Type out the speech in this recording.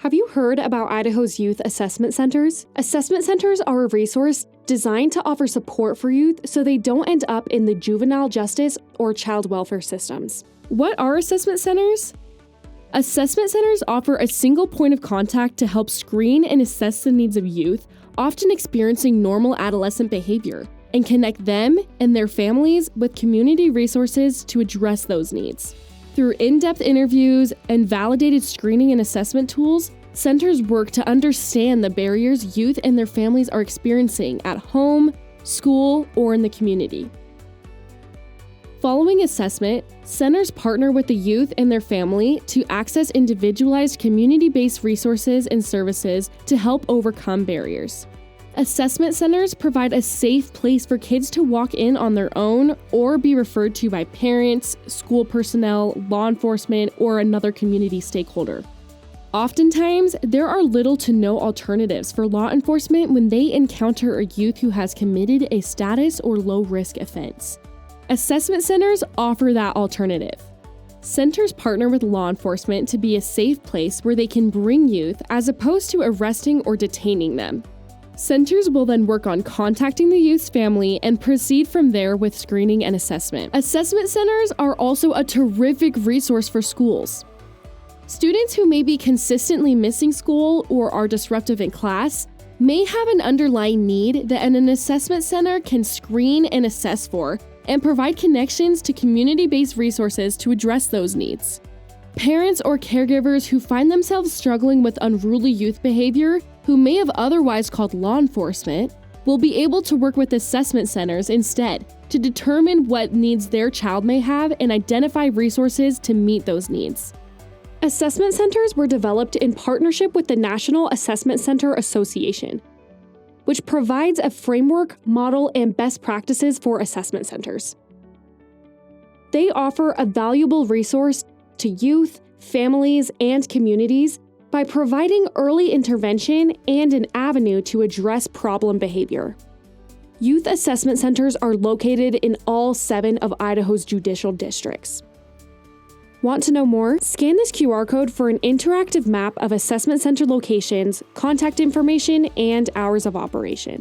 Have you heard about Idaho's youth assessment centers? Assessment centers are a resource designed to offer support for youth so they don't end up in the juvenile justice or child welfare systems. What are assessment centers? Assessment centers offer a single point of contact to help screen and assess the needs of youth, often experiencing normal adolescent behavior, and connect them and their families with community resources to address those needs. Through in-depth interviews and validated screening and assessment tools, centers work to understand the barriers youth and their families are experiencing at home, school, or in the community. Following assessment, centers partner with the youth and their family to access individualized community-based resources and services to help overcome barriers. Assessment centers provide a safe place for kids to walk in on their own or be referred to by parents, school personnel, law enforcement, or another community stakeholder. Oftentimes, there are little to no alternatives for law enforcement when they encounter a youth who has committed a status or low-risk offense. Assessment centers offer that alternative. Centers partner with law enforcement to be a safe place where they can bring youth as opposed to arresting or detaining them. Centers will then work on contacting the youth's family and proceed from there with screening and assessment. Assessment centers are also a terrific resource for schools. Students who may be consistently missing school or are disruptive in class may have an underlying need that an assessment center can screen and assess for and provide connections to community-based resources to address those needs. Parents or caregivers who find themselves struggling with unruly youth behavior who may have otherwise called law enforcement will be able to work with assessment centers instead to determine what needs their child may have and identify resources to meet those needs. Assessment centers were developed in partnership with the National Assessment Center Association, which provides a framework, model, and best practices for assessment centers. They offer a valuable resource to youth, families, and communities by providing early intervention and an avenue to address problem behavior. Youth assessment centers are located in all 7 of Idaho's judicial districts. Want to know more? Scan this QR code for an interactive map of assessment center locations, contact information, and hours of operation.